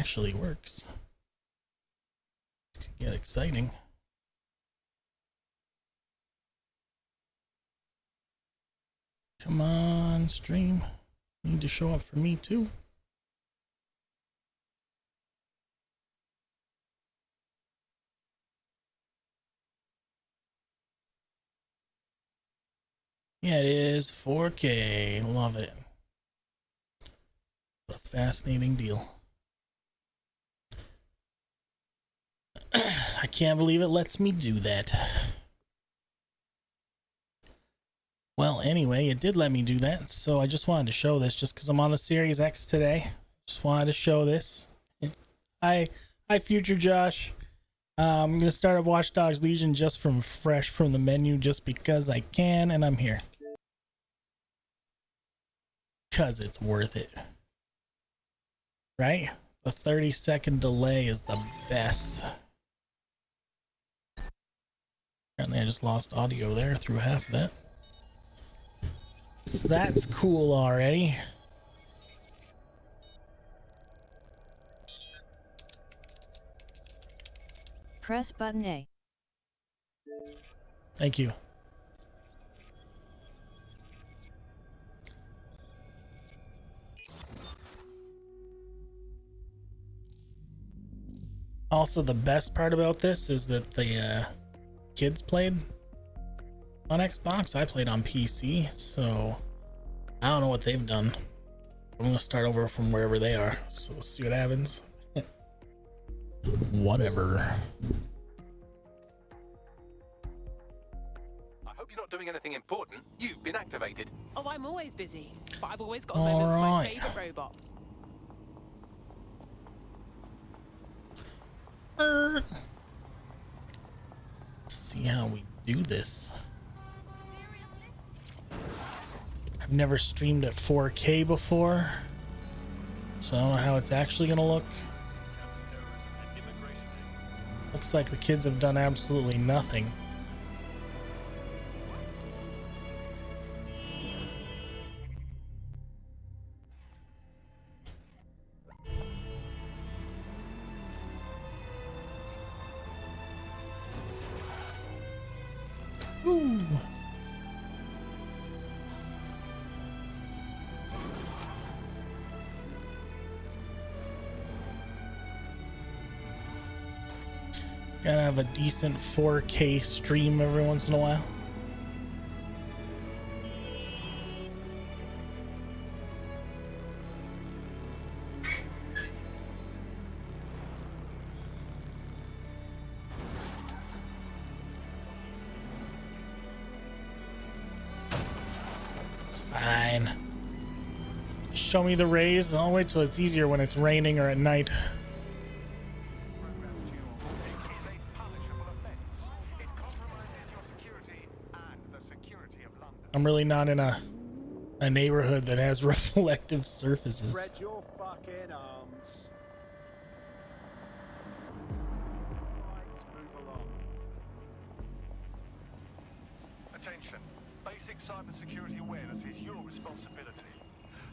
actually works. This could get exciting. Come on, stream. You need to show up for me too. Yeah, it is 4K. Love it. What a fascinating deal. I can't believe it lets me do that. Well, anyway, it did let me do that, so I just wanted to show this just because I'm on the Series X today. Just wanted to show this. Hi, future Josh. I'm gonna start up Watch Dogs Legion just from fresh from the menu just because I can, and I'm here. Cause it's worth it. Right? The 30-second delay is the best. Apparently I just lost audio there through half of that. So that's cool already. Press button A. Thank you. Also, the best part about this is that the kids played on Xbox. I played on PC, so I don't know what they've done. I'm gonna start over from wherever they are, so we'll see what happens. Whatever. I hope you're not doing anything important. You've been activated. Oh, I'm always busy, but I've always got a moment for my favorite robot. Let's see how we do this. I've never streamed at 4K before, so I don't know how it's actually gonna look. Looks like the kids have done absolutely nothing. Ooh. Gotta have a decent 4K stream every once in a while. It's fine. Show me the rays. I'll wait till it's easier when it's raining or at night. I'm really not in a neighborhood that has reflective surfaces. Spread your fucking arms. Right, move along. Attention. Basic cybersecurity awareness is your responsibility.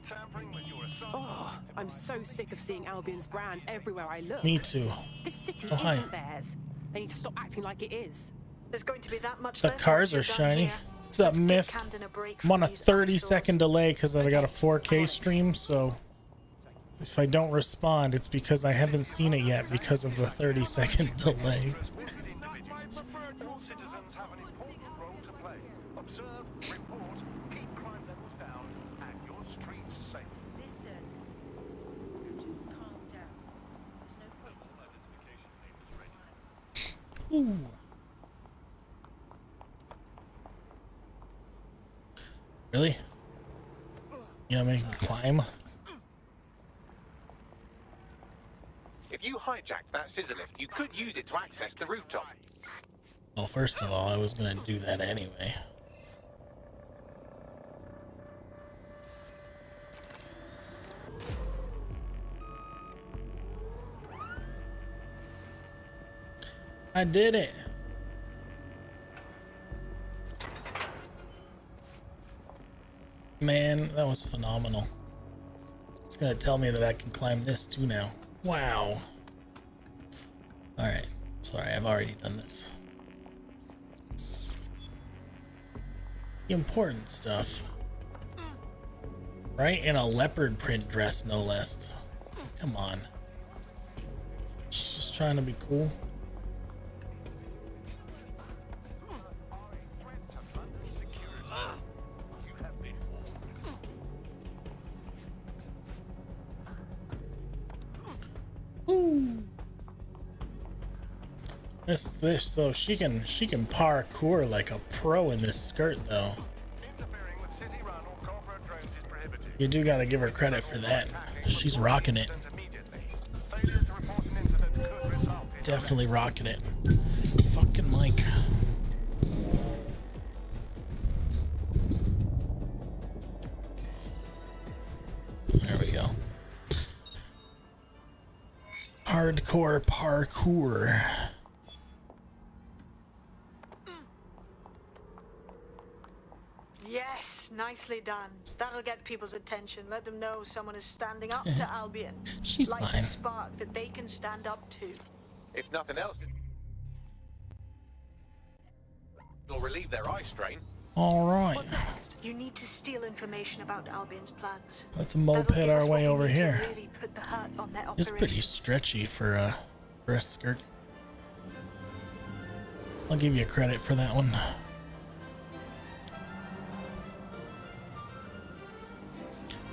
Tampering with your assigned... Oh, I'm so sick of seeing Albion's brand everywhere I look. Me too. This city Oh, hi. isn't theirs. They need to stop acting like it is. There's going to be that much The less cars once are you're done shiny. here. What's up, Let's give Miff? Camden a break I'm on a from these 30-second eyesores. delay because I got a Okay, I'm 4K on stream, so if I don't respond, it's because I haven't seen it yet because of the 30-second delay. All citizens have an important role to play. Observe, report, keep crime levels down, and your streets safe. Listen, just calm down. There's no point. Ooh. Really? You gonna make me climb? If you hijacked that scissor lift, you could use it to access the rooftop. Well, first of all, I was gonna do that anyway. I did it. Man, that was phenomenal. It's gonna tell me that I can climb this too now. Wow. Alright. Sorry, I've already done this. It's the important stuff. Right? In a leopard print dress, no less. Come on. Just trying to be cool. Ooh. This so she can parkour like a pro in this skirt though. Interfering with city-run or corporate drones is prohibited. You do gotta give her credit for that. She's rocking it. Failure to report an incident could result in Definitely rocking it. Fucking Mike. There we go. Hardcore parkour. Yes, nicely done. That'll get people's attention. Let them know someone is standing up to Albion. She's Light fine. a spark that they can stand up to. If nothing else, it'll relieve their eye strain. All right. What's next? You need to steal information about Albion's plans. Let's That'll moped give our us what way we over need to here. really put the hurt on their It's pretty operations. stretchy for a skirt. I'll give you credit for that one.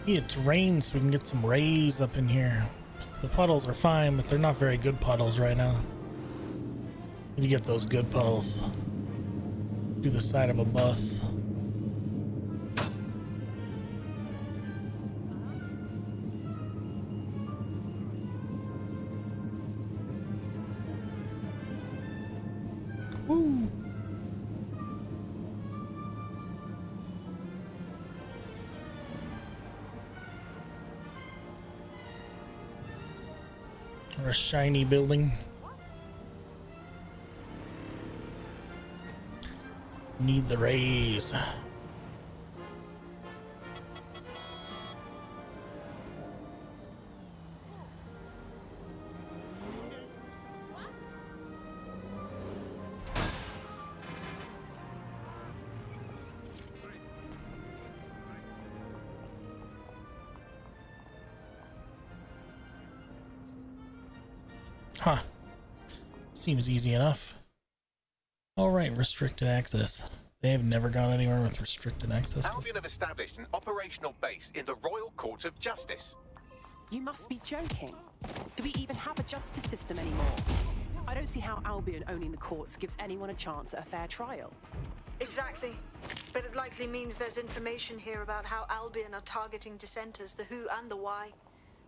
Yeah, it's rain, so we can get some rays up in here. The puddles are fine, but they're not very good puddles right now. Need to get those good puddles. Do the side of a bus. Woo. Or a shiny building. Need the rays. Huh. Seems easy enough. Alright, restricted access. They have never gone anywhere with restricted access. Albion have established an operational base in the Royal Court of Justice. You must be joking. Do we even have a justice system anymore? I don't see how Albion owning the courts gives anyone a chance at a fair trial. Exactly. But it likely means there's information here about how Albion are targeting dissenters, the who and the why.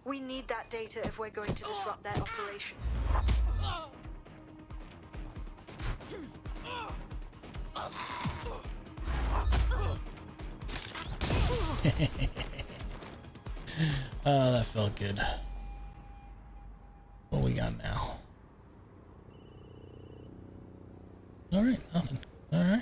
We need that data if we're going to disrupt their operation. Oh, that felt good. What we got now? Alright, nothing. Alright.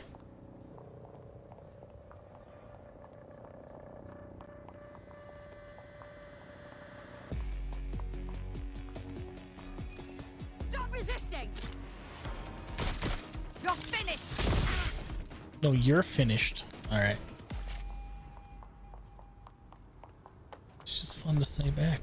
Stop resisting! You're finished! No, you're finished. Alright. It's just fun to say back.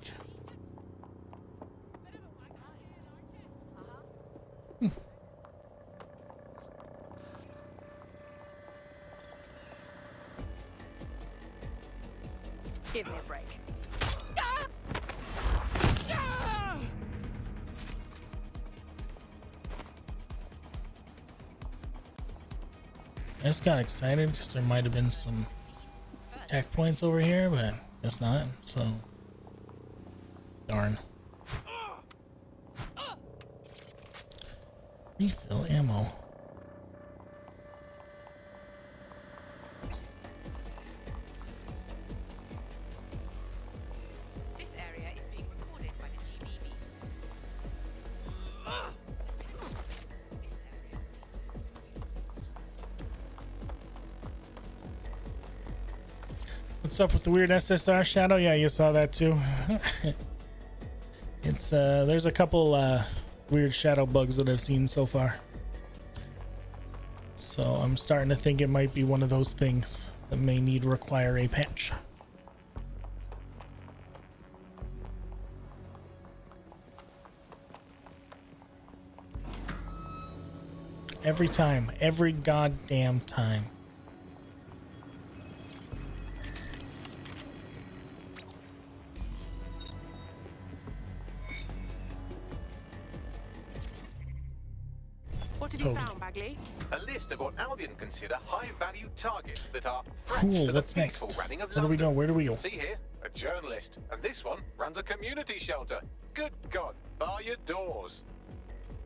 Give me a break. I just got excited because there might have been some tech points over here, but guess not, so darn. Refill ammo. This area is being recorded by the GBB. What's up with the weird SSR shadow? Yeah, you saw that too. It's there's a couple weird shadow bugs that I've seen so far. So I'm starting to think it might be one of those things that may require a patch. Every time, every goddamn time. What have you found, Bagley? A list of what Albion consider high-value targets that are Cool, threats to the what's peaceful next? running of Where do we London. go? Where do we go? See here, a journalist, and this one runs a community shelter. Good God, bar your doors.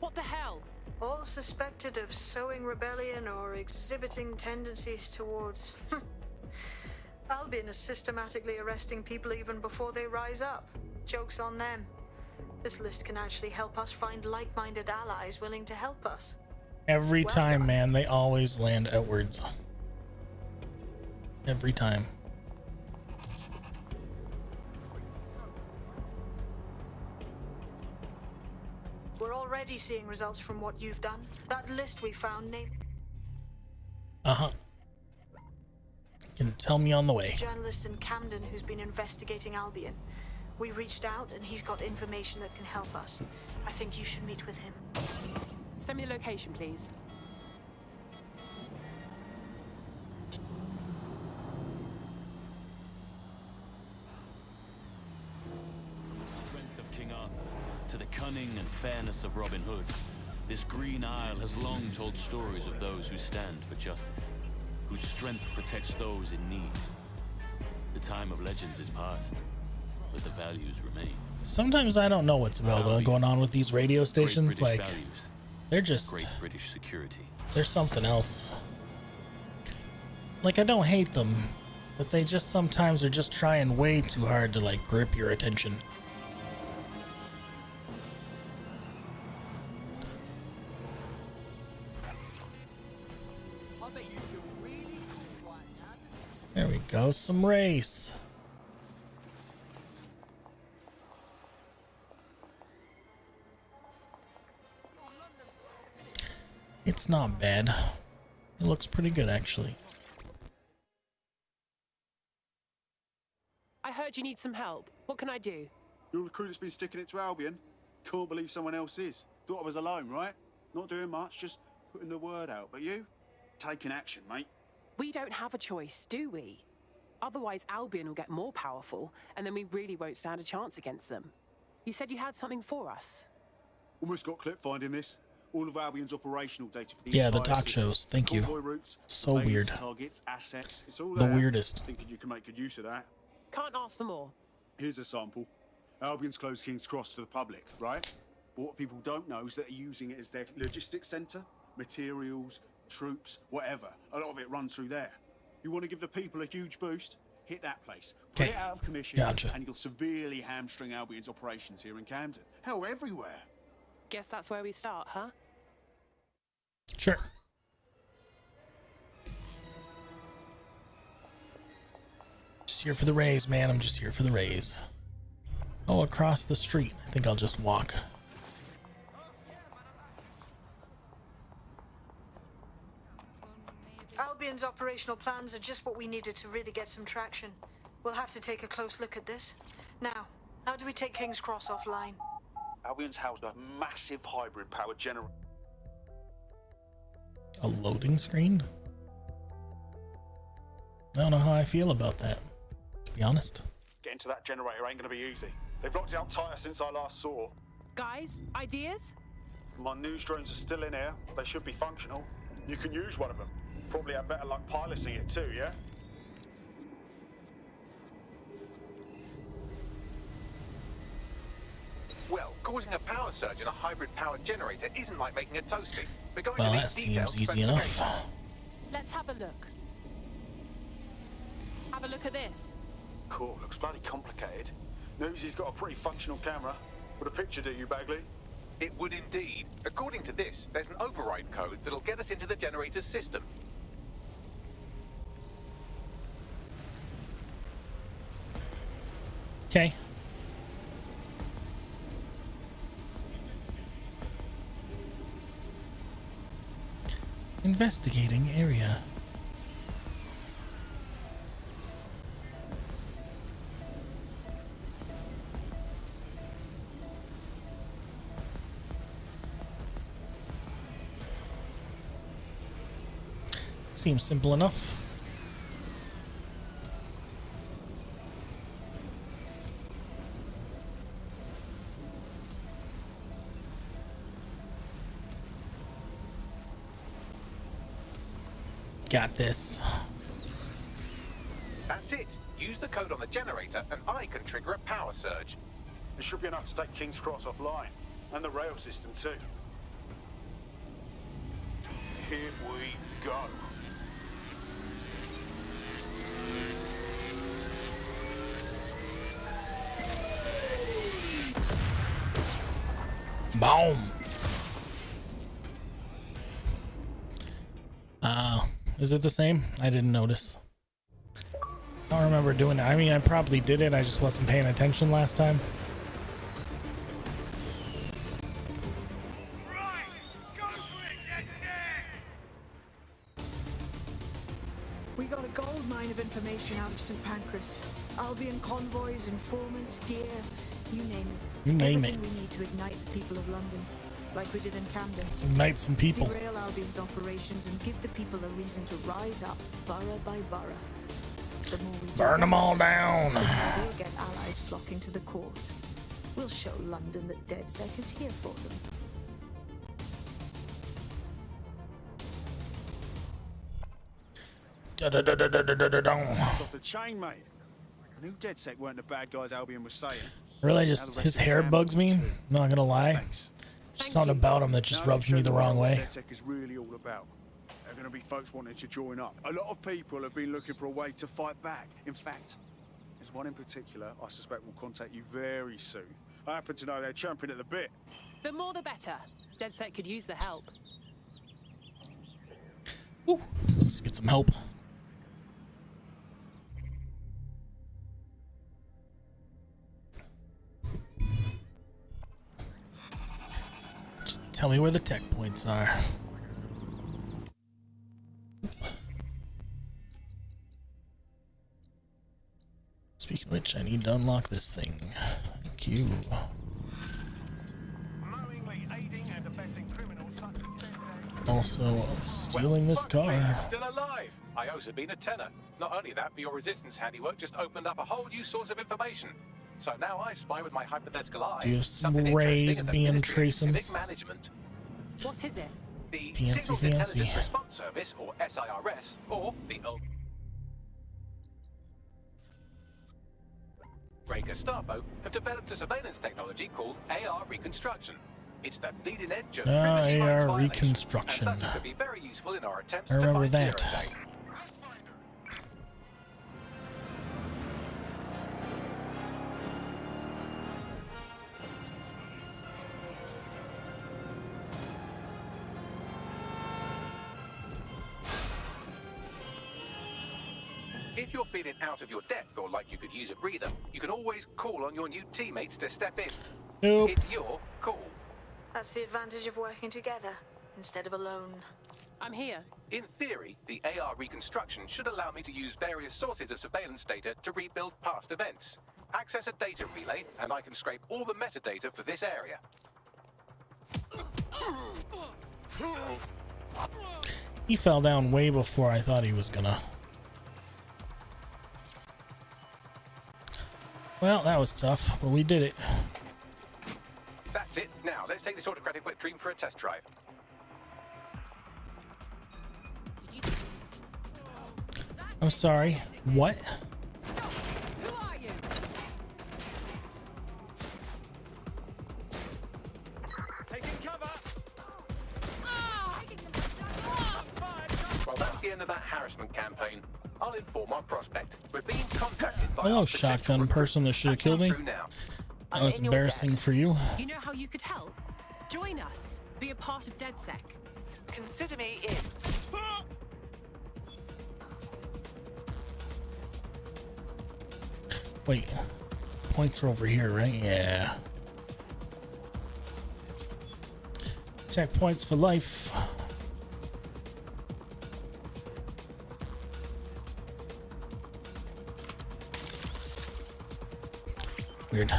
What the hell? All suspected of sowing rebellion or exhibiting tendencies towards. Albion is systematically arresting people even before they rise up. Joke's on them. This list can actually help us find like-minded allies willing to help us. Every Well time, done. man, they always land outwards. Every time. We're already seeing results from what you've done. That list we found named Uh-huh. Can tell me on the way. journalist in Camden who's been investigating Albion. We reached out and he's got information that can help us. I think you should meet with him. Send me the location, please. Strength of King Arthur to the cunning and fairness of Robin Hood, this Green Isle has long told stories of those who stand for justice, whose strength protects those in need. The time of legends is past, but the values remain. Sometimes I don't know what's going on with these radio stations. Great British Like, values, they're just, great British security. there's something else. Like, I don't hate them, but they just sometimes are just trying way too hard to, like, grip your attention. There we go, some race. It's not bad. It looks pretty good, actually. I heard you need some help. What can I do? You're the crew that's been sticking it to Albion. Can't believe someone else is. Thought I was alone, right? Not doing much, just putting the word out. But you? Taking action, mate. We don't have a choice, do we? Otherwise, Albion will get more powerful, and then we really won't stand a chance against them. You said you had something for us. Almost got clip finding this. All of Albion's operational data for the Yeah, the entire talk system. shows. Thank you. Convoy routes, So surveillance weird. targets, assets. It's all The there. weirdest. Thinking you can make good use of that. Can't ask for more. Here's a sample. Albion's closed King's Cross to the public, right? But what people don't know is that they're using it as their logistics centre, materials, troops, whatever. A lot of it runs through there. You want to give the people a huge boost? Hit that place. Put Okay. it out of commission, Gotcha. and you'll severely hamstring Albion's operations here in Camden. Hell, everywhere. Guess that's where we start, huh? Sure. Just here for the raise, man. I'm just here for the raise. Oh, across the street. I think I'll just walk. Albion's operational plans are just what we needed to really get some traction. We'll have to take a close look at this. Now, how do we take King's Cross offline? Albion's housed a massive hybrid powered generator. A loading screen? I don't know how I feel about that, to be honest. Getting to that generator ain't gonna be easy. They've locked it up tighter since I last saw. Guys, ideas? My news drones are still in here. They should be functional. You can use one of them. Probably have better luck piloting it too, yeah? Well, causing a power surge in a hybrid-powered generator isn't like making a toasty. We're going Well, to that need detailed seems easy enough. specifications. Let's have a look. Have a look at this. Cool, looks bloody complicated. Newsy's got a pretty functional camera. Would a picture do you, Bagley? It would indeed. According to this, there's an override code that'll get us into the generator's system. Okay. Investigating area. Seems simple enough. Got this. That's it. Use the code on the generator and I can trigger a power surge. It should be enough to take King's Cross offline. And the rail system too. Here we go. Boom. Is it the same? I didn't notice. I don't remember doing it. I mean, I probably did it. I just wasn't paying attention last time. We got a gold mine of information out of St. Pancras. Albion convoys, informants, gear, you name it. You name Everything it. we need to ignite the people of London, like we did in Camden. Let's ignite some people. Derail Albion's operations and give the people a reason to rise up, borough by borough. The more we do Burn them that, all down. the more we'll get allies flocking to the cause. We'll show London that DedSec is here for them. It's off the chain, mate. I knew DedSec weren't the bad guys Albion was saying. Really, just his hair bugs me. Not gonna lie. Thanks. Something about him that just Now rubs you've me shown the the wrong world way. what DedSec is really all about. There are going to be folks wanting to join up. A lot of people have been looking for a way to fight back. In fact, there's one in particular I suspect will contact you very soon. I happen to know they're champing at the bit. The more the better. DedSec could use the help. Ooh, let's get some help. Just tell me where the tech points are. Speaking of which, I need to unlock this thing. Thank you. Knowingly aiding and abetting criminals such as Also, stealing this Fuck me, car. it's still alive. I owe Sabine a tenner. Not only that, but your resistance handiwork just opened up a whole new source of information. So now I spy with my hypothetical eye. Do you have some something interesting rays at the being Ministry of Civic tracings? Management. What is it? The Fancy, Signals fancy. Intelligence Response Service, or SIRS, or the old Grey Gestapo, have developed a surveillance technology called AR reconstruction. It's the bleeding edge of privacy AR rights violation, reconstruction. and thus it could be very useful in our attempts I to remember fight that. Zero Day. If you're feeling out of your depth or like you could use a breather, you can always call on your new teammates to step in. Nope. It's your call. That's the advantage of working together instead of alone. I'm here. In theory, the AR reconstruction should allow me to use various sources of surveillance data to rebuild past events. Access a data relay, and I can scrape all the metadata for this area. He fell down way before I thought he was gonna. Well, that was tough, but we did it. That's it. Now, let's take this autocratic wet dream for a test drive. I'm sorry. What? Who are you? Taking cover! Well, that's the end of that harassment campaign. I'll inform our prospect. We're being contacted by Hello, our potential shotgun recruit. person that should have That's killed me. come through now. That I'm was in your embarrassing debt. for you. You know how you could help? Join us. Be a part of DedSec. Consider me in. Wait. Points are over here, right? Yeah. Tech points for life. Weird.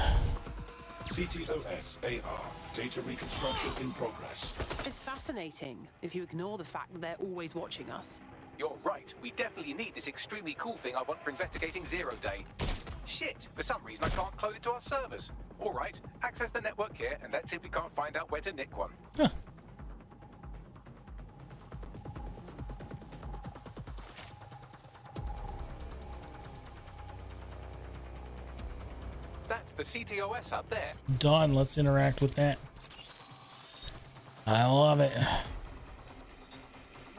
CTOS AR. Data reconstruction in progress. It's fascinating if you ignore the fact that they're always watching us. You're right. We definitely need this extremely cool thing I want for investigating Zero Day. Shit! For some reason I can't clone it to our servers. All right, access the network here, and let's see if we can't find out where to nick one. Huh. That's the CTOS up there. Done. Let's interact with that. I love it.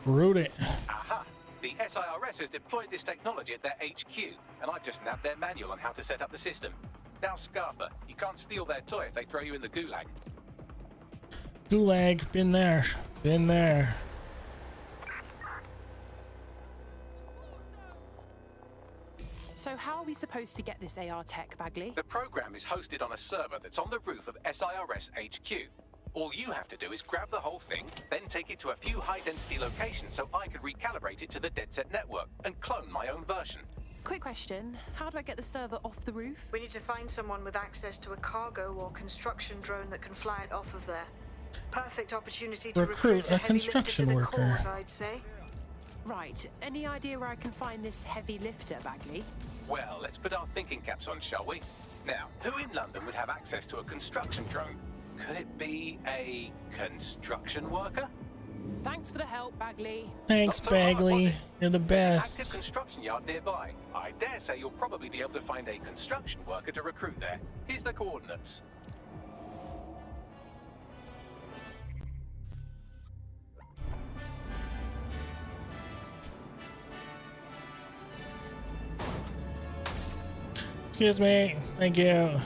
Root it. Aha! The SIRS has deployed this technology at their HQ, and I've just nabbed their manual on how to set up the system. Now, Scarper, you can't steal their toy if they throw you in the gulag. Gulag. Been there. Been there. So how are we supposed to get this AR tech, Bagley? The program is hosted on a server that's on the roof of SIRS HQ. All you have to do is grab the whole thing, then take it to a few high-density locations so I can recalibrate it to the dead set network and clone my own version. Quick question, how do I get the server off the roof? We need to find someone with access to a cargo or construction drone that can fly it off of there. Perfect opportunity to recruit a heavy lifter construction to the worker. cause, I'd say. Right, any idea where I can find this heavy lifter, Bagley? Well, let's put our thinking caps on, shall we? Now, who in London would have access to a construction drone? Could it be a construction worker? Thanks for the help, Bagley. Thanks, Not so hard, was Bagley. it? You're the There's an best. active construction yard nearby. I dare say you'll probably be able to find a construction worker to recruit there. Here's the coordinates. Excuse me. Thank you.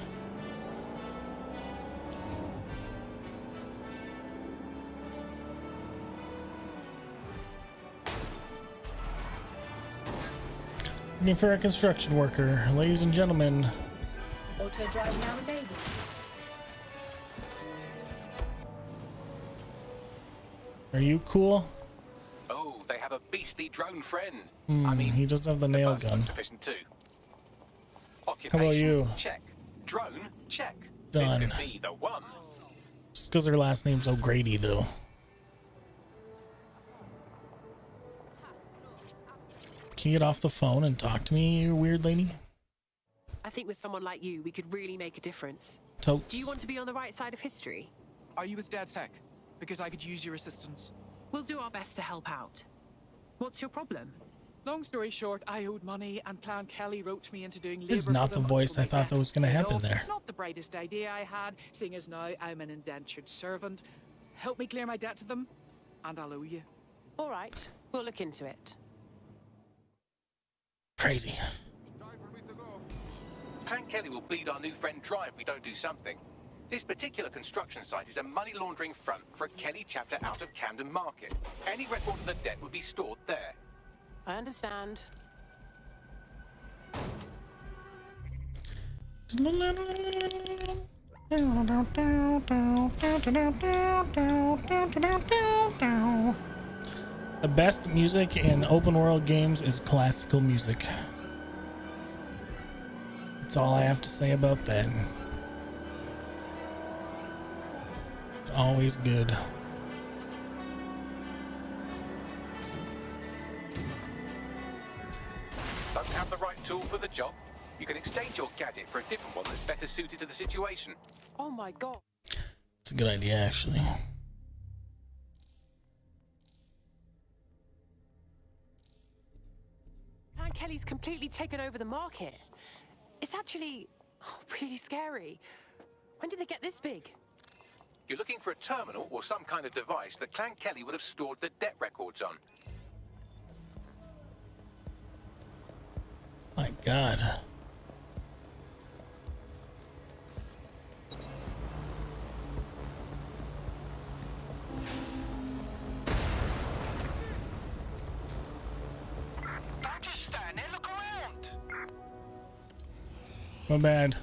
Looking for a construction worker, ladies and gentlemen. Auto drive now, baby. Are you cool? Oh, they have a beastly drone friend. He does have the nail first gun. one's sufficient too. How Occupation, about you? check. Drone, check. Done. This could be the one. Just because her last name's O'Grady, though. Can you get off the phone and talk to me, you weird lady? I think with someone like you, we could really make a difference. Totes. Do you want to be on the right side of history? Are you with DedSec? Because I could use your assistance. We'll do our best to help out. What's your problem? Long story short, I owed money, and Clan Kelly roped me into doing labor. This is not for the them voice until I thought they that was going to left. happen No, there. Not the brightest idea I had, seeing as now I'm an indentured servant. Help me clear my debt to them, and I'll owe you. All right, we'll look into it. Crazy. Clan Kelly will bleed our new friend dry if we don't do something. This particular construction site is a money laundering front for a Kelly chapter out of Camden Market. Any record of the debt would be stored there. I understand. The best music in open world games is classical music. That's all I have to say about that. It's always good. Don't have the right tool for the job? You can exchange your gadget for a different one that's better suited to the situation. Oh my god. It's a good idea, actually. Clan Kelly's completely taken over the market. It's actually really scary. When did they get this big? You're looking for a terminal or some kind of device that Clan Kelly would have stored the debt records on. My God. Don't just stand there, look around! My bad.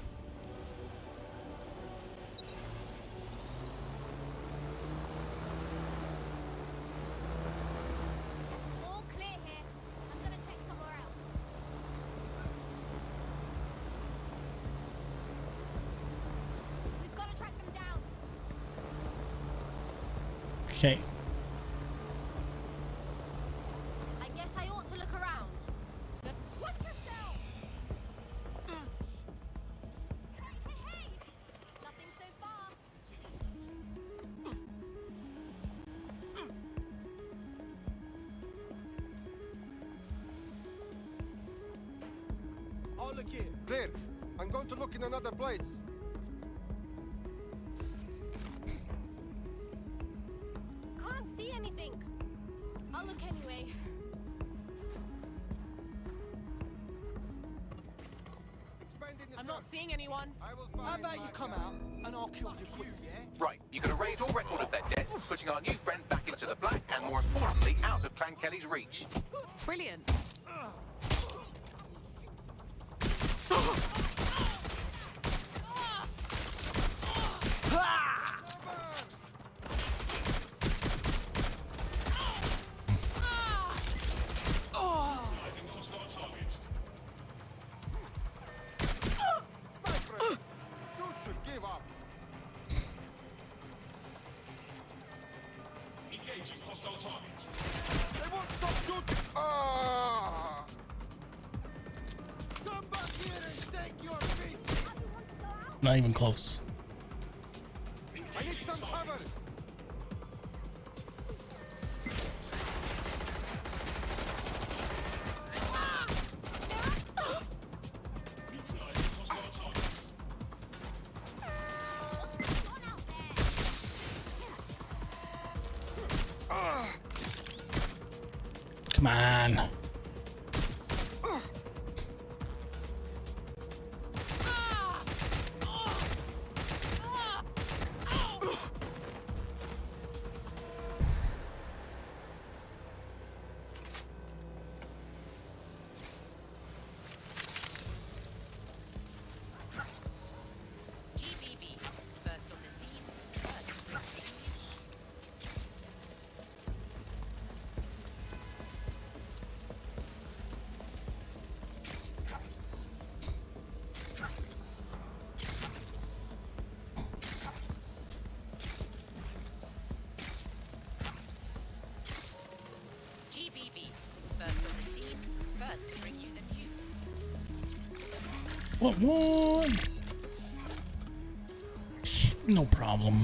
All clear here. I'm gonna check somewhere else. Okay. I guess I ought to look around. Watch yourself! Hey! Nothing so far. I'll look here. Clear. I'm going to look in another place. Can't see anything. I'll look anyway. I'm not seeing anyone. How about you come out and I'll kill you quick, yeah? Right, you can erase all record of their death, putting our new friend back into the black and, more importantly, out of Clan Kelly's reach. Brilliant. My friend, you should give up. Engaging hostile target. They won't stop shooting. Ah! Come back here and take your feet. Not even close. I need some cover. Come on. GBB. First on the scene. GBB. First on the scene. First to bring you the news. What? No problem.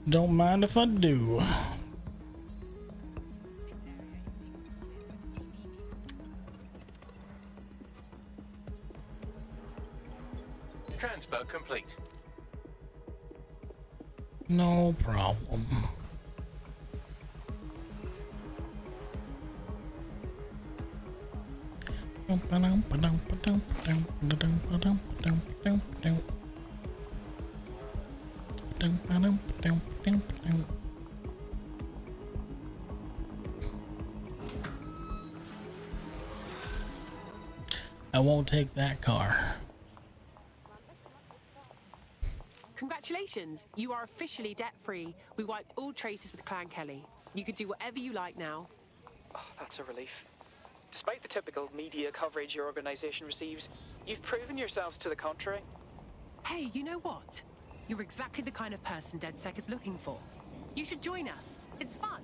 Don't mind if I do. Transfer complete. No problem. I won't take that car. Congratulations, you are officially debt-free. We wiped all traces with Clan Kelly. You can do whatever you like now. Oh, that's a relief. Despite the typical media coverage your organization receives, you've proven yourselves to the contrary. Hey, you know what? You're exactly the kind of person DedSec is looking for. You should join us. It's fun.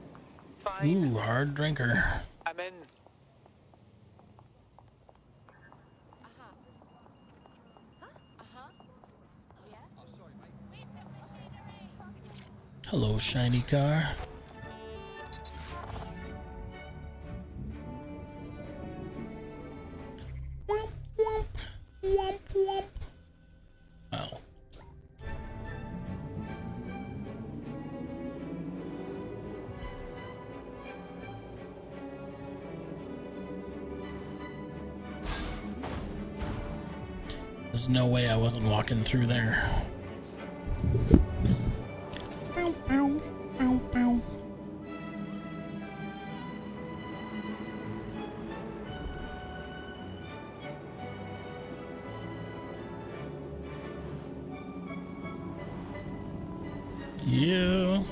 Fine. Ooh, hard drinker. I'm in. Hello, shiny car. Womp, womp, womp, womp. Wow. There's no way I wasn't walking through there. Bow, bow, bow, bow. Yeah.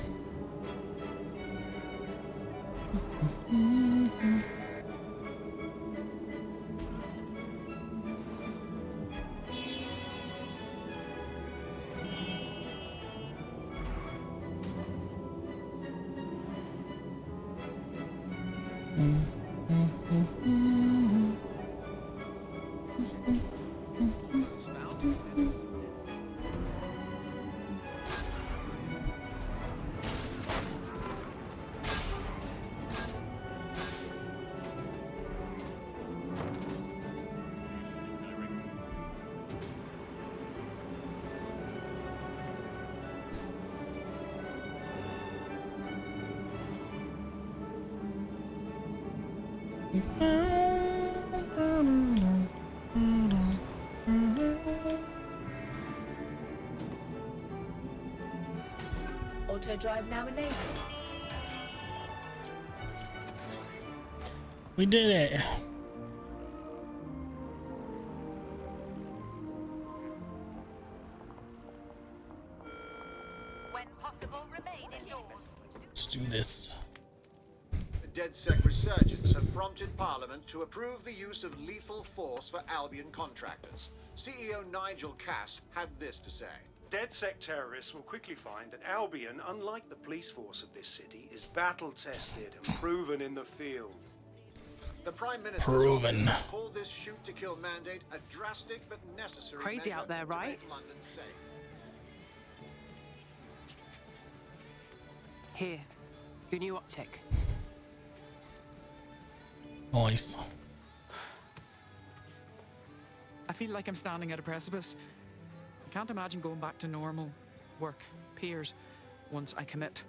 Auto drive now enabled. We did it. When possible, remain indoors. Let's do this. The DedSec resurgence have prompted Parliament to approve the use of lethal force for Albion contractors. CEO Nigel Cass had this to say. DedSec terrorists will quickly find that Albion, unlike the police force of this city, is battle-tested and proven in the field. The Prime Minister's Proven. office called this shoot-to-kill mandate a drastic but necessary Crazy measure out there, to right? make London safe. Here, your new optic. Nice. I feel like I'm standing at a precipice. I can't imagine going back to normal work, peers, once I commit.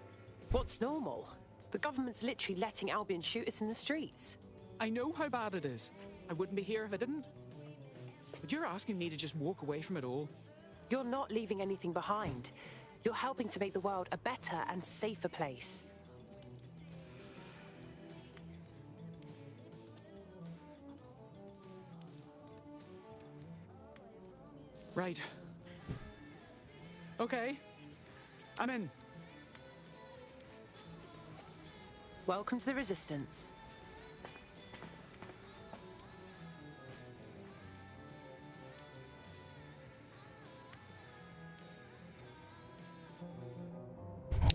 What's normal? The government's literally letting Albion shoot us in the streets. I know how bad it is. I wouldn't be here if I didn't. But you're asking me to just walk away from it all. You're not leaving anything behind. You're helping to make the world a better and safer place. Right. Okay. I'm in. Welcome to the Resistance.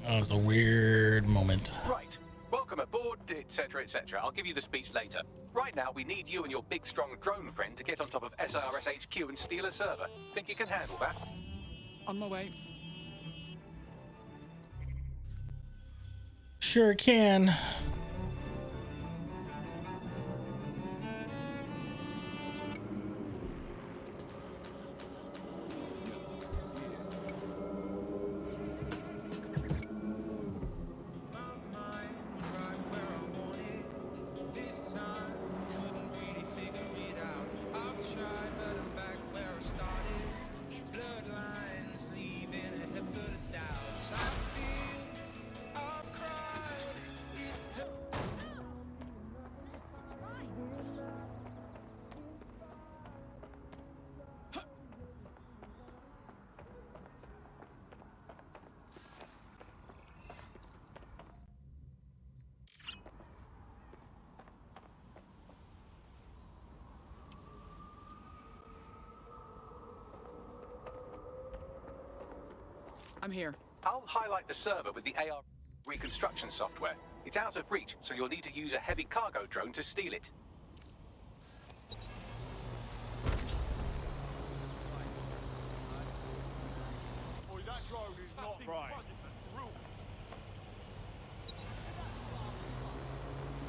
That was a weird moment. Right. Welcome aboard, etc., etc. I'll give you the speech later. Right now, we need you and your big, strong drone friend to get on top of SIRS HQ and steal a server. Think you can handle that? On my way. Sure can. I'm here. I'll highlight the server with the AR reconstruction software. It's out of reach, so you'll need to use a heavy cargo drone to steal it. Boy, that drone is not right.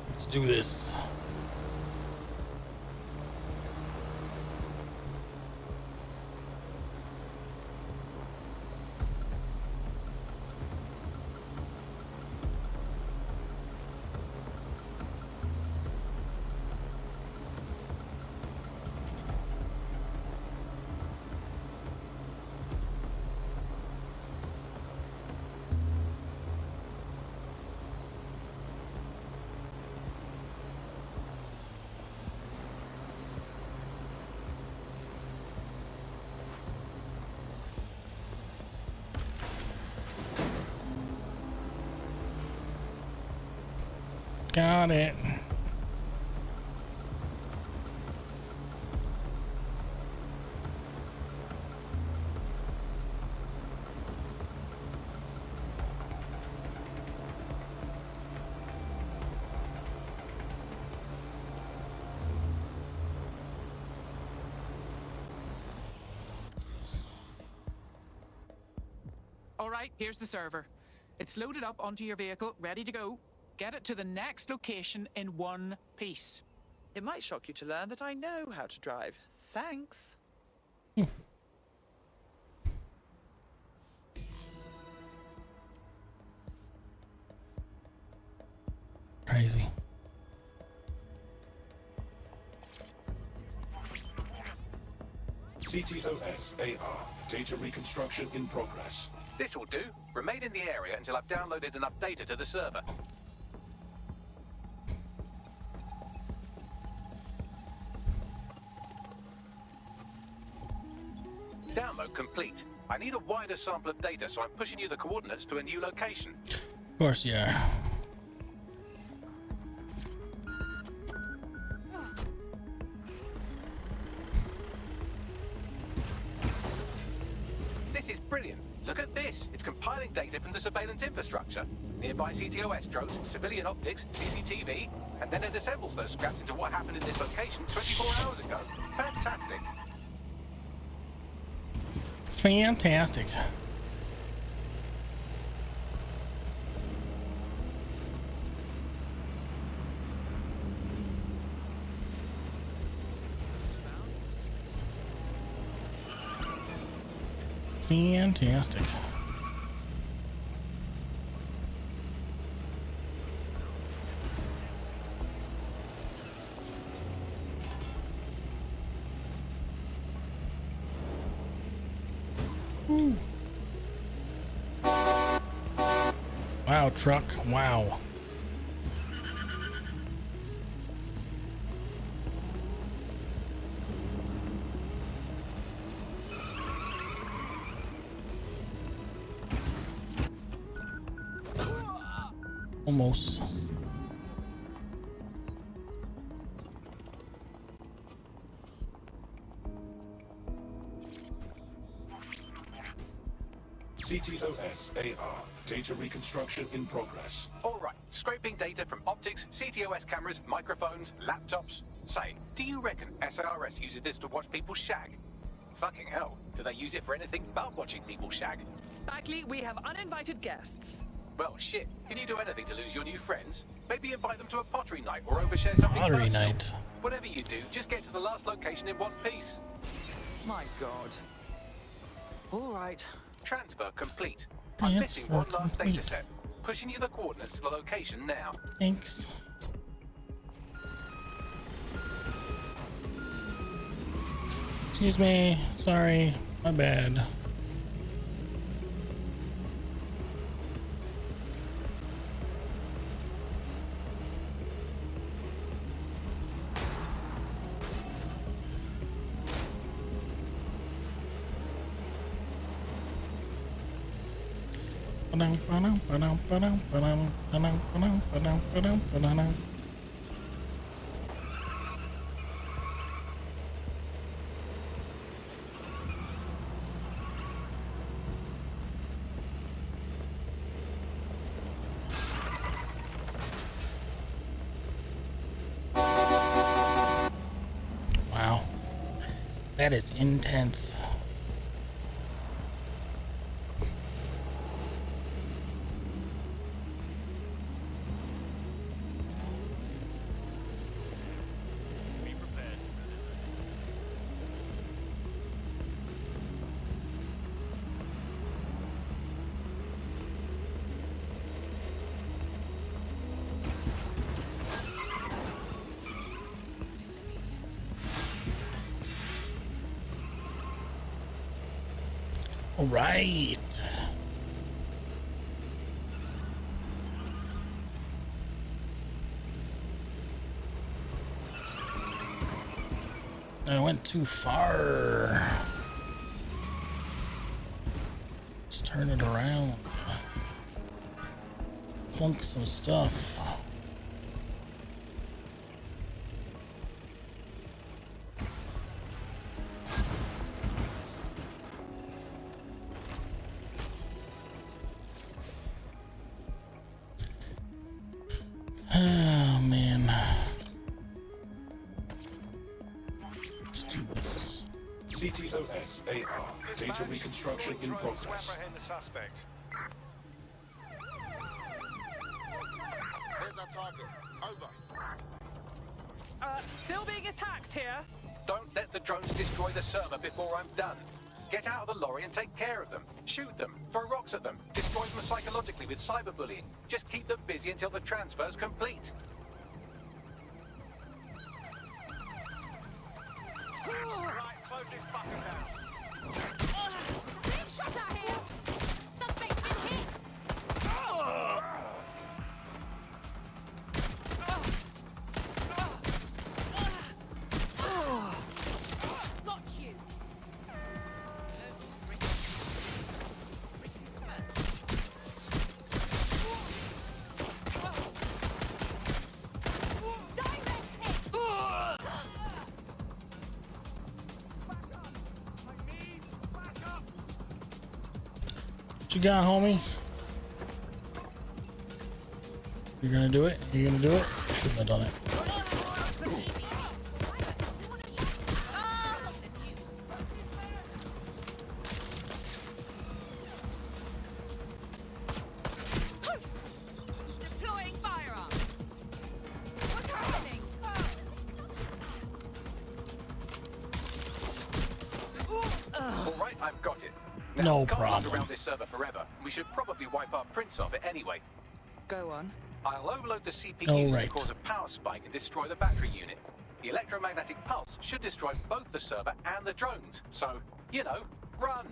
Let's do this. Got it. All right, here's the server. It's loaded up onto your vehicle, ready to go. Get it to the next location in one piece. It might shock you to learn that I know how to drive. Thanks. Crazy. CTOS AR. Data reconstruction in progress. This will do. Remain in the area until I've downloaded enough data to the server. Download complete. I need a wider sample of data, so I'm pushing you the coordinates to a new location. Of course you are. This is brilliant. Look at this. It's compiling data from the surveillance infrastructure. Nearby CTOS drones, civilian optics, CCTV, and then it assembles those scraps into what happened in this location 24 hours ago. Fantastic. Fantastic. Fantastic. Ooh. Wow, truck. Wow. Almost. CTOS AR. Data reconstruction in progress. All right, scraping data from optics, CTOS cameras, microphones, laptops. Say, do you reckon SARS uses this to watch people shag? Fucking hell, do they use it for anything but watching people shag? Bagley, we have uninvited guests. Well, shit, can you do anything to lose your new friends? Maybe invite them to a pottery night or overshare something Pottery personal. night. Whatever you do, just get to the last location in one piece. My God. All right. Transfer complete. I'm missing Transfer one last complete. data set. Pushing you the coordinates to the location now. Thanks. Excuse me. Sorry. My bad. Wow, that is intense. All right. I went too far. Let's turn it around. Plunk some stuff. Oh man. Let's do this. CTOS AR. Data reconstruction in progress. Apprehend the suspect. Here's our target. Over. Still being attacked here. Don't let the drones destroy the server before I'm done. Get out of the lorry and take care of them. Shoot them, throw rocks at them, destroy them psychologically with cyberbullying. Just keep them busy until the transfer's complete. Right, close this fucker down. Being shot out here. Suspect's been hit. Got you. What you got, homie? You're gonna do it? You're gonna do it? Shouldn't have done it. Deploying firearms. What's happening? All right, I've got it. No we can't run problem. around this server forever. We should probably wipe our prints off it anyway. Go on. I'll overload the CPUs All to right. cause a power spike and destroy the battery unit. The electromagnetic pulse should destroy both the server and the drones. So, you know, run.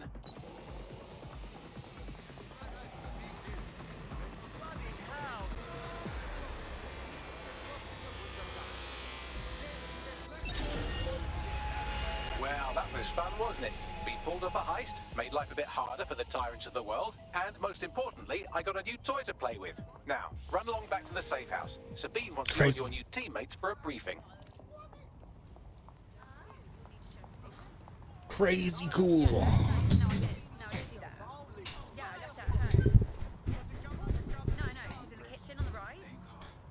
Well, that was fun, wasn't it? We pulled off a heist, made life a bit harder for the tyrants of the world, and most importantly, I got a new toy to play with. Now, run along back to the safe house. Sabine wants you and Crazy. your new teammates for a briefing. Crazy cool. No, I didn't do that. Yeah, I left it at home. No, she's in the kitchen on the right.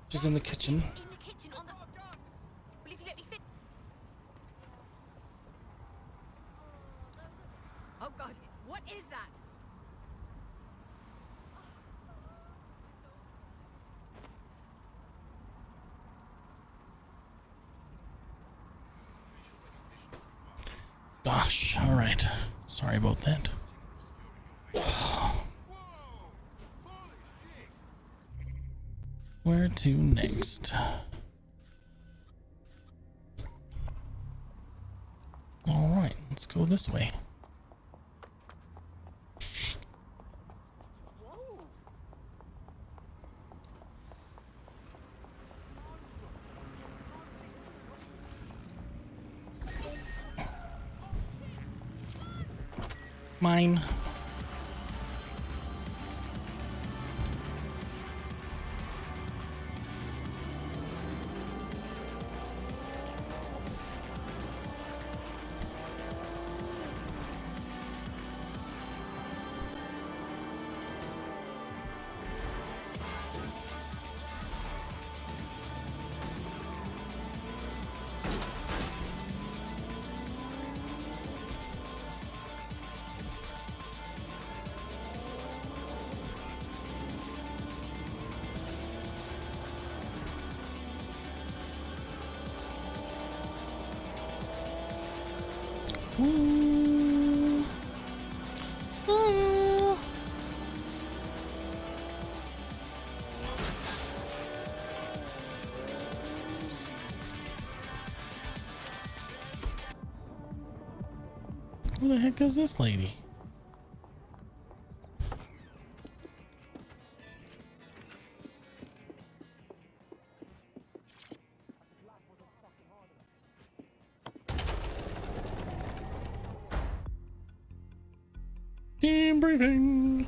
She's in the kitchen. In the kitchen on the... Well, if you let me fit... Oh, God. What is that? Gosh, all right. Sorry about that. Where to next? All right, let's go this way. Mine. Ooh. Ooh. Who the heck is this lady? Team briefing.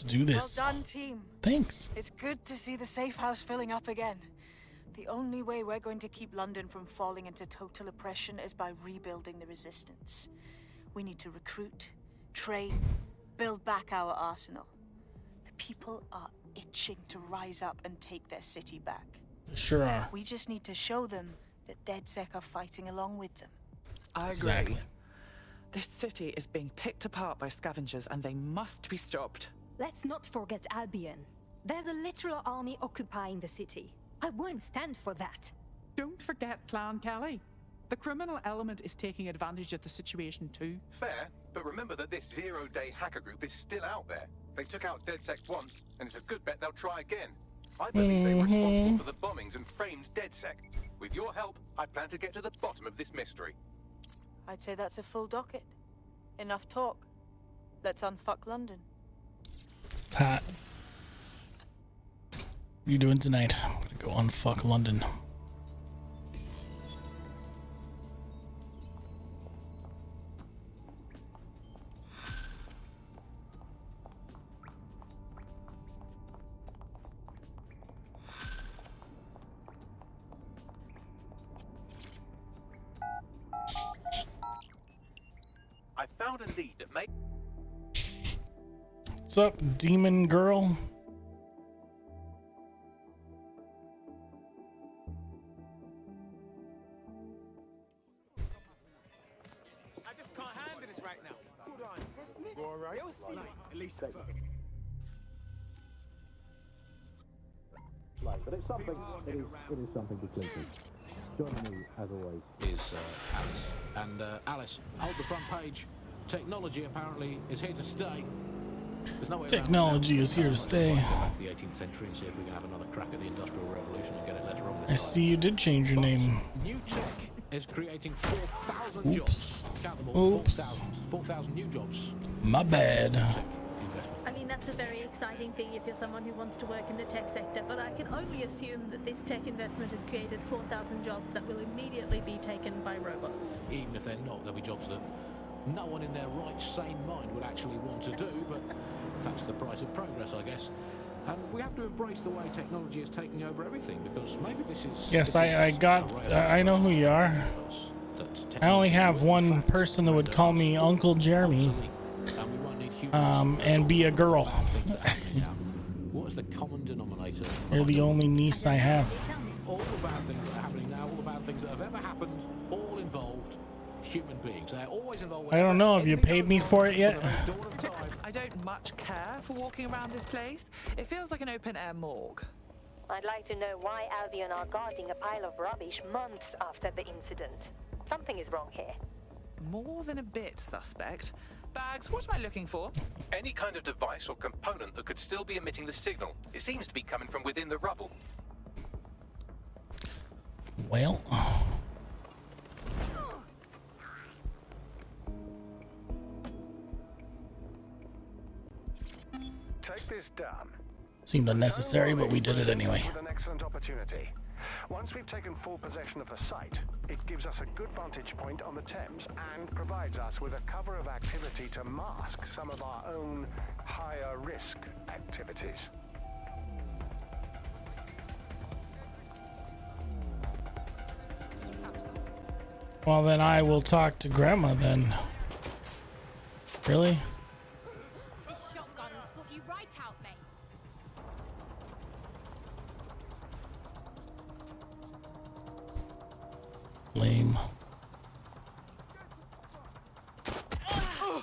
Let's do this. Well done, team. Thanks. It's good to see the safe house filling up again. The only way we're going to keep London from falling into total oppression is by rebuilding the resistance. We need to recruit, train, build back our arsenal. The people are itching to rise up and take their city back. Sure are. We just need to show them that DedSec are fighting along with them. I agree. Exactly. This city is being picked apart by scavengers and they must be stopped. Let's not forget Albion. There's a literal army occupying the city. I won't stand for that. Don't forget Clan Kelly. The criminal element is taking advantage of the situation too. Fair, but remember that this zero-day hacker group is still out there. They took out DedSec once, and it's a good bet they'll try again. I believe they were responsible for the bombings and framed DedSec. With your help, I plan to get to the bottom of this mystery. I'd say that's a full docket. Enough talk. Let's unfuck London. It's hot. What are you doing tonight? I'm gonna go unfuck London. I found a lead that may... What's up, demon girl? I just can't handle this right now. Hold on. You all right? At least But it's something. It is something to cling to. Joining me, as always, is Alice. And Alice, hold the front page. Technology apparently is here to stay. There's no way Technology is here to stay. Go back to the 18th century and see if we can have another crack at the Industrial Revolution and get it less wrong this I time. see you did change your name. New tech is creating 4,000 Oops. jobs. Count them all. Oops. 4,000 new jobs. My bad. I mean, that's a very exciting thing if you're someone who wants to work in the tech sector, but I can only assume that this tech investment has created 4,000 jobs that will immediately be taken by robots. Even if they're not, there'll be jobs that no one in their right, sane mind would actually want to do, but that's the price of progress, I guess. And we have to embrace the way technology is taking over everything, because maybe this is... Yes, I know who you are. I only have one person that would call me Uncle Jeremy. And be a girl. What is the common denominator? You're the only niece I have. All the bad things that are happening now, all the bad things that have ever happened, all involved human beings. They're always involved. I don't know. Have you paid me for it yet? I don't much care for walking around this place. It feels like an open-air morgue. I'd like to know why Albion are guarding a pile of rubbish months after the incident. Something is wrong here. More than a bit suspect. Bags, what am I looking for? Any kind of device or component that could still be emitting the signal. It seems to be coming from within the rubble. Well... Take this down. Seemed unnecessary, but we did it anyway. With an excellent opportunity. Once we've taken full possession of the site, it gives us a good vantage point on the Thames and provides us with a cover of activity to mask some of our own higher risk activities. Well, then I will talk to Grandma then. Really? This shotgun will sort you right out, mate. Lame.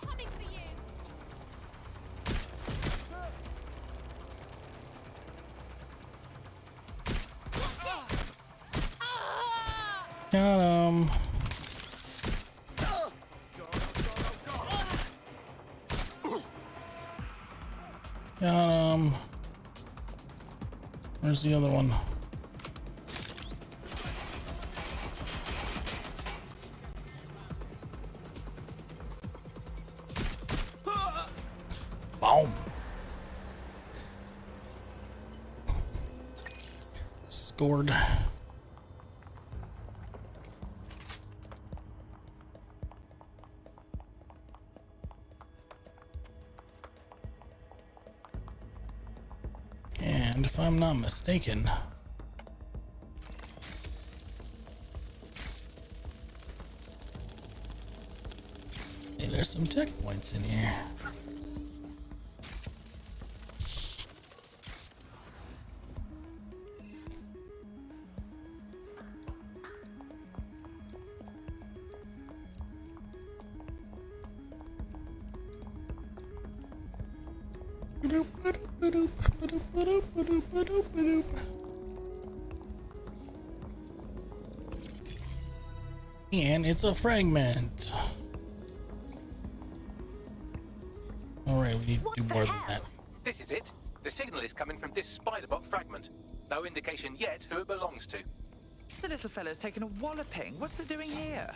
Coming for you. Got him. Got him. Where's the other one? Boom. Scored. And if I'm not mistaken, hey, there's some tech points in here. And it's a fragment. Alright, we need to do more than that. This is it. The signal is coming from this Spiderbot fragment. No indication yet who it belongs to. The little fellow's taken a walloping. What's it doing here?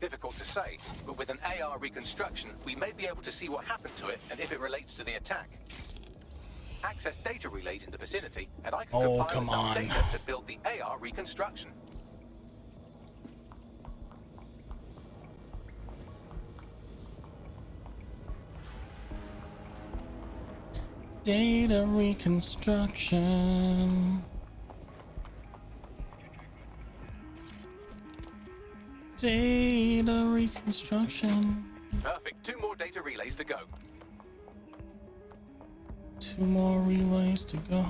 Difficult to say, but with an AR reconstruction, we may be able to see what happened to it and if it relates to the attack. Access data relays in the vicinity, and I can compile enough data to build the AR reconstruction. Data reconstruction. Data reconstruction. Perfect. 2 more data relays to go. 2 more relays to go.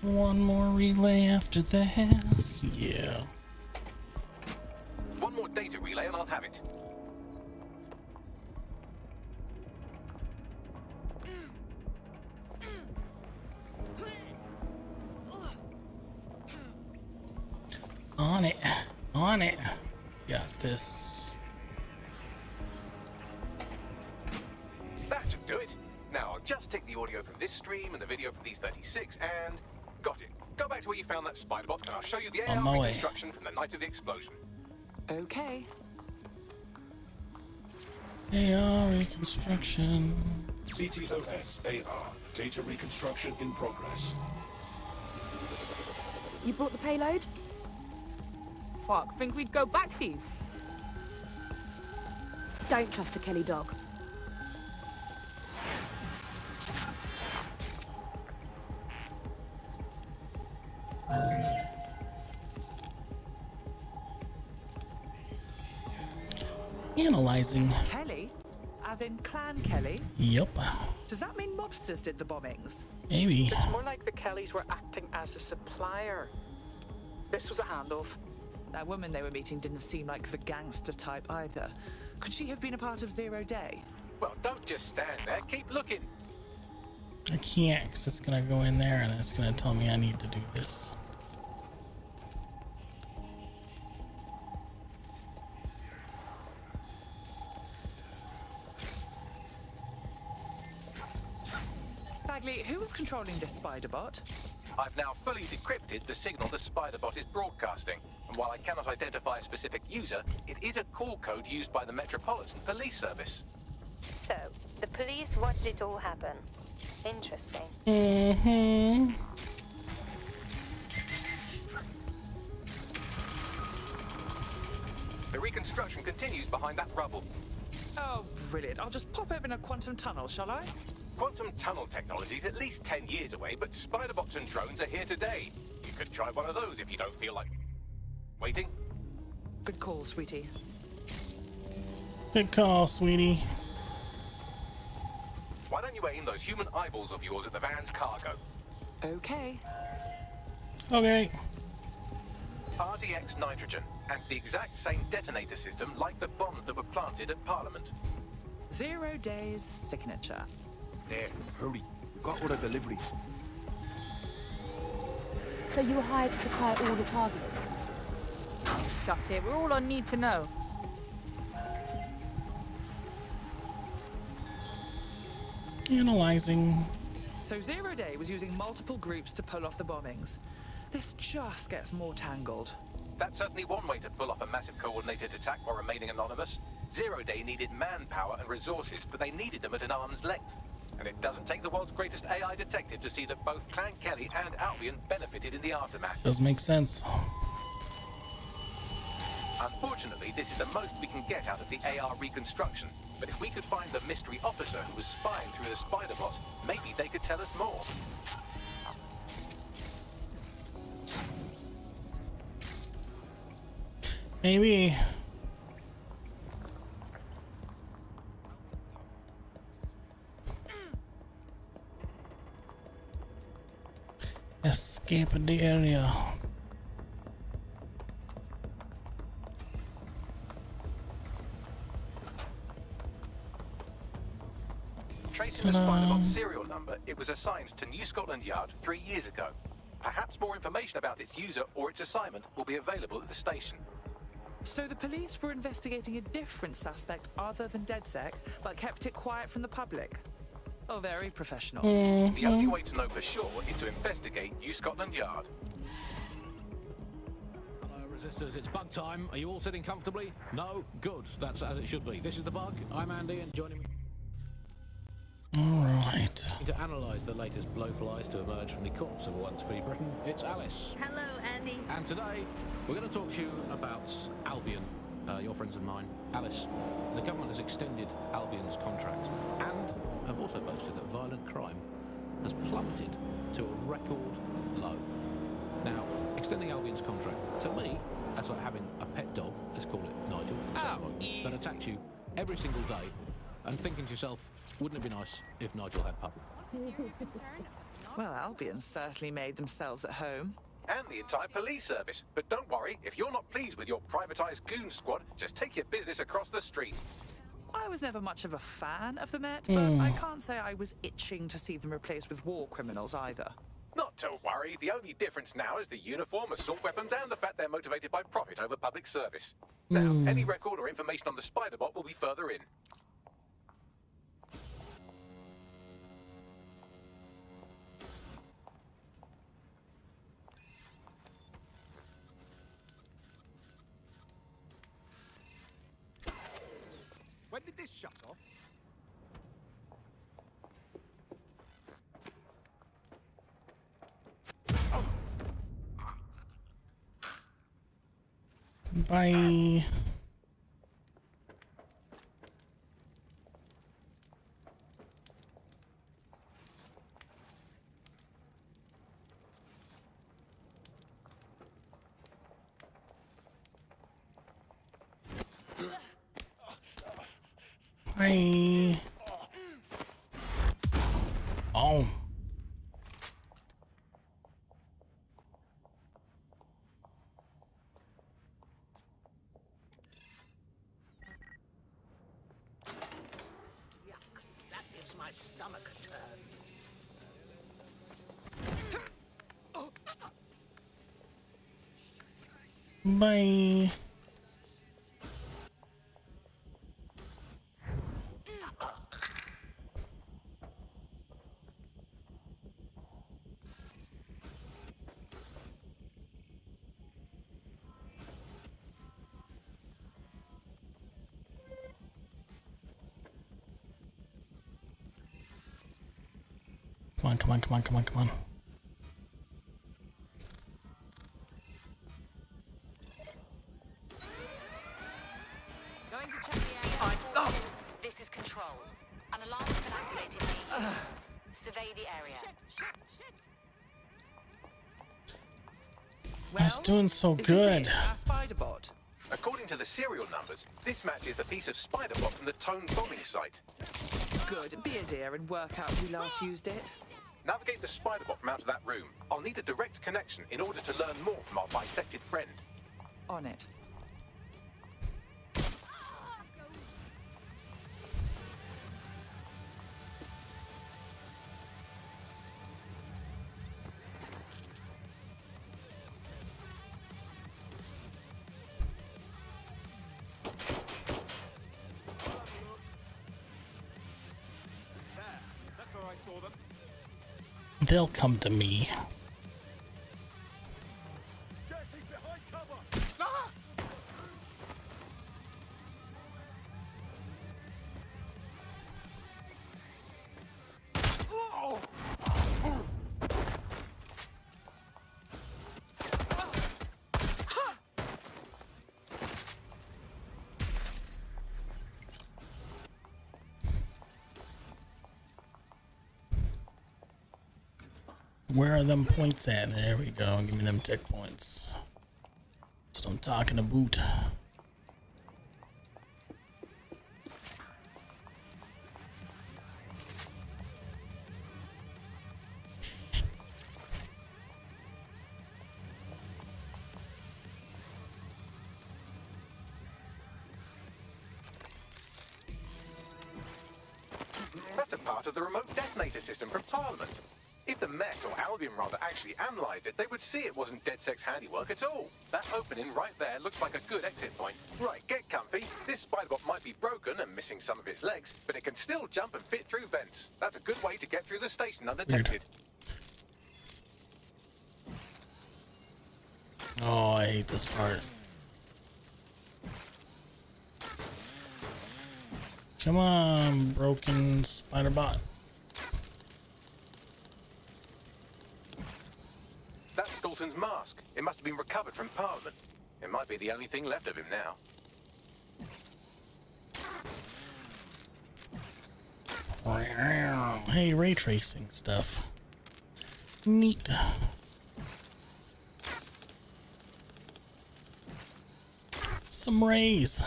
One more relay after this. Yeah. 1 more data relay and I'll have it. On it. On it. Got this. That should do it. Now I'll just take the audio from this stream and the video from these 36 and... Got it. Go back to where you found that Spiderbot and I'll show you the AR reconstruction from the night of the explosion. Okay. AR reconstruction. CTOS AR. Data reconstruction in progress. You brought the payload? Fuck, think we'd go back to you? Don't trust the Kelly dog. Analyzing. Kelly? As in Clan Kelly? Yep. Does that mean mobsters did the bombings? Maybe. It's more like the Kellys were acting as a supplier. This was a handoff. That woman they were meeting didn't seem like the gangster type either. Could she have been a part of Zero Day? Well, don't just stand there. Keep looking. I can't, because it's going to go in there and it's going to tell me I need to do this. Bagley, who was controlling this Spiderbot? I've now fully decrypted the signal the Spiderbot is broadcasting, and while I cannot identify a specific user, it is a call code used by the Metropolitan Police Service. So, the police watched it all happen. Interesting. Mm-hmm. The reconstruction continues behind that rubble. Oh, brilliant. I'll just pop open a quantum tunnel, shall I? Quantum tunnel technology is at least 10 years away, but Spiderbots and drones are here today. You could try one of those if you don't feel like... waiting? Good call, sweetie. Good call, sweetie. Why don't you aim those human eyeballs of yours at the van's cargo? Okay. Okay. RDX nitrogen, and the exact same detonator system like the bombs that were planted at Parliament. 0 Day's signature. There, hurry. We've got all the deliveries. So you were hired to supply all the targets? Shut it, we're all on need to know. Analyzing. So 0 Day was using multiple groups to pull off the bombings. This just gets more tangled. That's certainly one way to pull off a massive coordinated attack while remaining anonymous. 0 Day needed manpower and resources, but they needed them at an arm's length. And it doesn't take the world's greatest AI detective to see that both Clan Kelly and Albion benefited in the aftermath. Does make sense. Unfortunately, this is the most we can get out of the AR reconstruction. But if we could find the mystery officer who was spying through the Spiderbot, maybe they could tell us more. Maybe. Escape the area. Tracing the Spider-Bot's serial number, it was assigned to New Scotland Yard 3 years ago. Perhaps more information about its user or its assignment will be available at the station. So the police were investigating a different suspect other than DedSec, but kept it quiet from the public. Oh, very professional. The only way to know for sure is to investigate New Scotland Yard. Hello, resistors. It's bug time. Are you all sitting comfortably? No? Good. That's as it should be. This is The Bug. I'm Andy, and joining me... Alright. To analyse the latest blowflies to emerge from the courts of a once free Britain, it's Alice. Hello, Andy. And today, we're going to talk to you about Albion, your friends and mine. Alice, the government has extended Albion's contract and have also boasted that violent crime has plummeted to a record low. Now, extending Albion's contract, to me, that's like having a pet dog, let's call it Nigel for some that attacks you every single day, and thinking to yourself, wouldn't it be nice if Nigel had pup? Well, Albion certainly made themselves at home. And the entire police service. But don't worry, if you're not pleased with your privatised goon squad, just take your business across the street. I was never much of a fan of the Met, but I can't say I was itching to see them replaced with war criminals either. Not to worry, the only difference now is the uniform, assault weapons, and the fact they're motivated by profit over public service. Now, any record or information on the Spider-Bot will be further in. When did this shut off? Bye. Bye. Oh. That gives my stomach a turn. Bye. Come on, come on, come on, come on, come on. Going to check the area. This is Control. An alarm has been activated. Survey the area. I was doing so good. Spider-Bot. According to the serial numbers, this matches the piece of Spider-Bot from the Tone bombing site. Good. Be a dear and work out who last used it. Navigate the Spider-Bot from out of that room. I'll need a direct connection in order to learn more from our bisected friend. On it. That's where I saw them. They'll come to me. Getting behind cover. Ah! Oh! Where are them points at? There we go. Give me them tech points. That's what I'm talking about. part of the remote detonator system from Parliament. If the Met, or Albion rather, actually analysed it, they would see it wasn't DedSec's handiwork at all. That opening right there looks like a good exit point. Right, get comfy. This spider-bot might be broken and missing some of its legs, but it can still jump and fit through vents. That's a good way to get through the station undetected. Oh, I hate this part. Come on, broken spider bot. That's Dalton's mask. It must have been recovered from Parliament. It might be the only thing left of him now. Hey, ray tracing stuff. Neat. Some rays.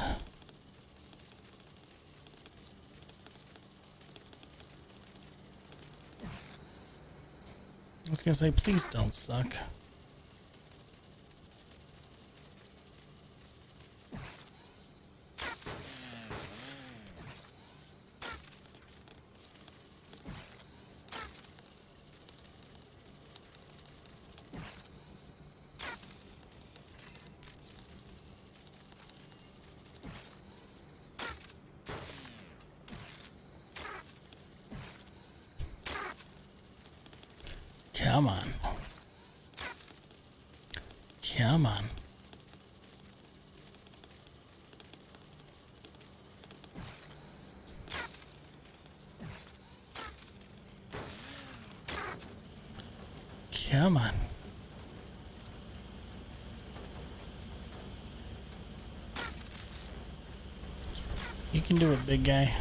I was gonna say, please don't suck. Come on. Come on. Come on. You can do it, big guy.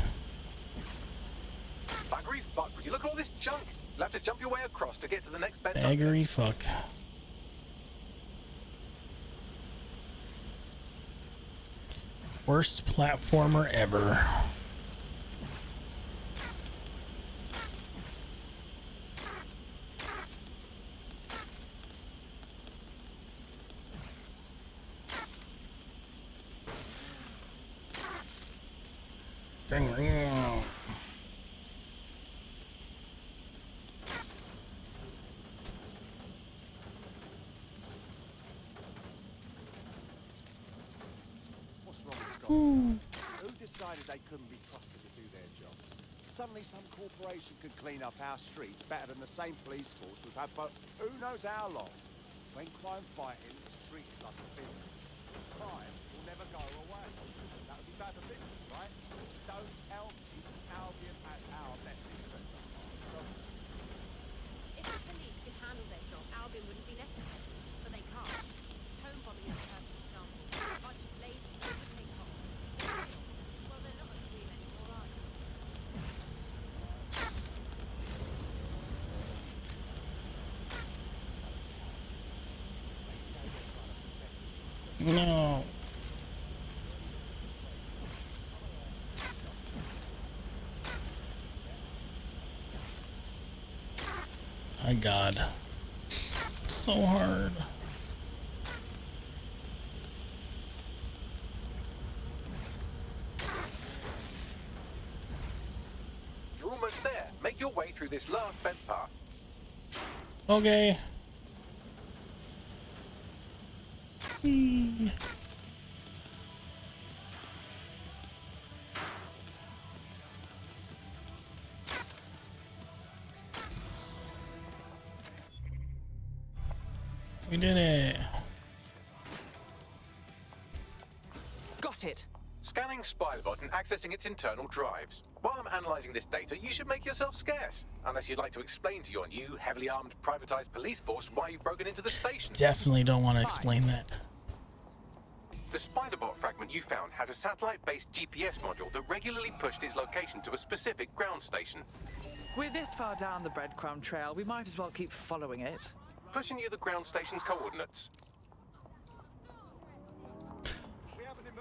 Baggery fuck, would you look at all this junk? You'll have to jump your way across to get to the next bed. Baggery fuck. Worst platformer ever. Who decided they couldn't be trusted to do their jobs? Suddenly some corporation could clean up our streets better than the same police force we've had for who knows how long. When crime fighting is treated like a business, crime will never go away. That would be bad for business, right? Don't tell me Albion has our best interests at heart. So If the police could handle their job, Albion wouldn't be necessary. But they can't. Tone bombing is a perfect example. A bunch of lazy, overpaid cops. Well, they're not as real anymore, are they? No. My God. So hard. You're almost there. Make your way through this last vent path. Okay. We did it. Got it. Scanning Spiderbot and accessing its internal drives. While I'm analysing this data, you should make yourself scarce. Unless you'd like to explain to your new, heavily armed, privatised police force why you've broken into the station. Definitely don't want to explain that. The Spiderbot fragment you found has a satellite-based GPS module that regularly pushed its location to a specific ground station. We're this far down the breadcrumb trail, we might as well keep following it. Pushing you the ground station's coordinates.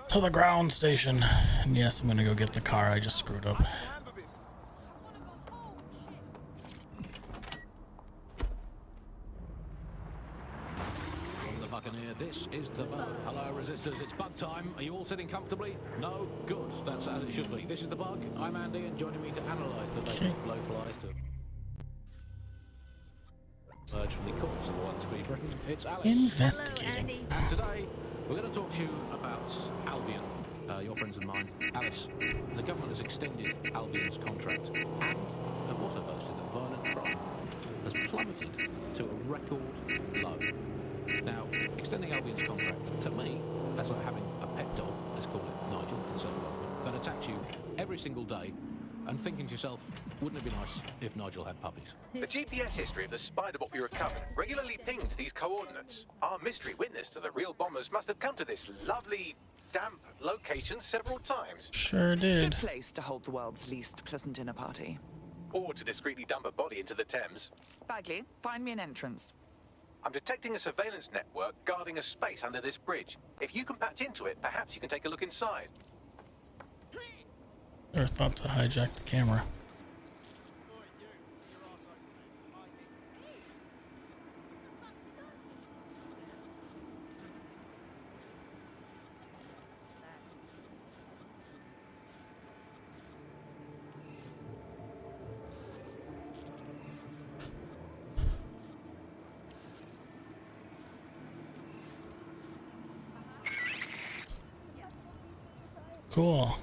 To the ground station. And yes, I'm gonna go get the car. I just screwed up. From the I can hear. This is the bug. Hello, resistors. It's bug time. Are you all sitting comfortably? No? Good. That's as it should be. This is the bug. I'm Andy, and joining me to analyse the latest blowflies to emerge from the courts of once free Britain. It's Alice. Investigating. And today, we're going to talk to you about Albion. Your friends and mine. Alice, the government has extended Albion's contract and have also boasted that violent crime has plummeted to a record low. Now, extending Albion's contract, to me, that's like having a pet dog, let's call it Nigel for the sake of argument, that attacks you every single day and thinking to yourself, wouldn't it be nice if Nigel had puppies? The GPS history of the spider bot we recovered regularly pings these coordinates. Our mystery witness to the real bombers must have come to this lovely, damp location several times. Sure did. Good place to hold the world's least pleasant dinner party. Or to discreetly dump a body into the Thames. Bagley, find me an entrance. I'm detecting a surveillance network guarding a space under this bridge. If you can patch into it, perhaps you can take a look inside. Never thought to hijack the camera. Cool.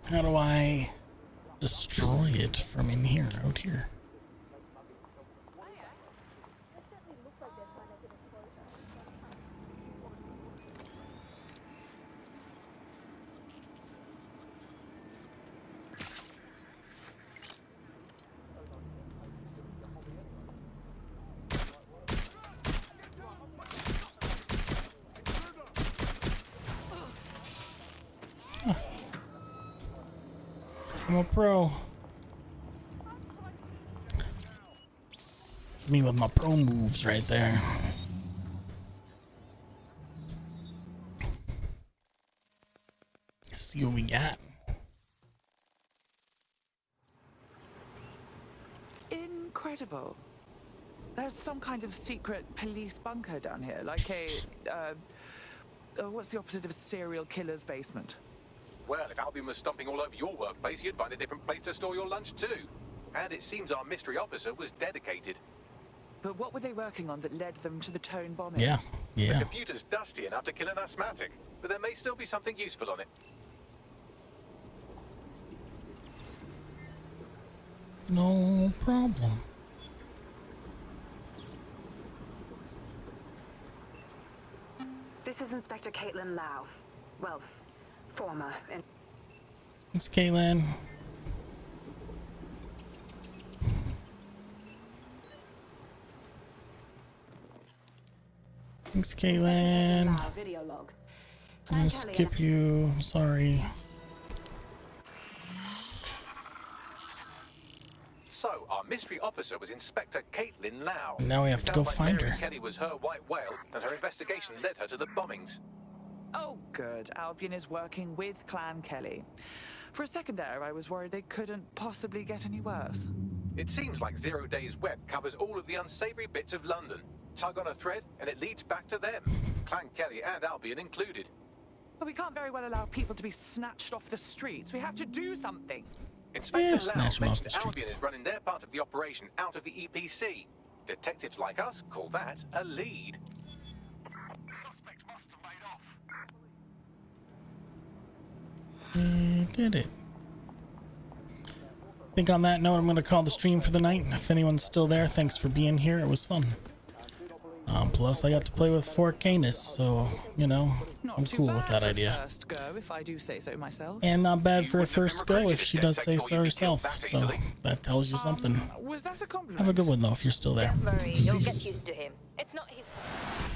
How do I destroy it from in here, out here? I'm a pro. Me with my pro moves right there. Let's see what we got. Incredible. There's some kind of secret police bunker down here, like a, what's the opposite of a serial killer's basement? Well, if Albion was stomping all over your workplace, you'd find a different place to store your lunch too. And it seems our mystery officer was dedicated. But what were they working on that led them to the Tone bombing? Yeah. The computer's dusty enough to kill an asthmatic, but there may still be something useful on it. No problem. This is Inspector Caitlin Lau. Well, former. Thanks, Caitlin. Thanks, Caitlin. Video log. I'm gonna skip you. Sorry. So, our mystery officer was Inspector Caitlin Lau. Now we have to go find Mary her. Kelly was her white whale, and her investigation led her to the bombings. Oh, good. Albion is working with Clan Kelly. For a second there, I was worried they couldn't possibly get any worse. It seems like 0 Days Web covers all of the unsavory bits of London. Tug on a thread, and it leads back to them. Clan Kelly and Albion included. But we can't very well allow people to be snatched off the streets. We have to do something. Inspector Lau snatch 'em off mentioned the Albion streets. is running their part of the operation out of the EPC. Detectives like us call that a lead. We did it. I think on that note, I'm going to call the stream for the night. If anyone's still there, thanks for being here. It was fun. Plus, I got to play with 4Kness, so, you know, I'm cool with that idea. First go, if I do say so myself. And not bad for a first go if she does say so herself. So that tells you something. Was that a compliment? Have a good one, though, if you're still there. Don't worry, you'll get used to him. It's not his fault.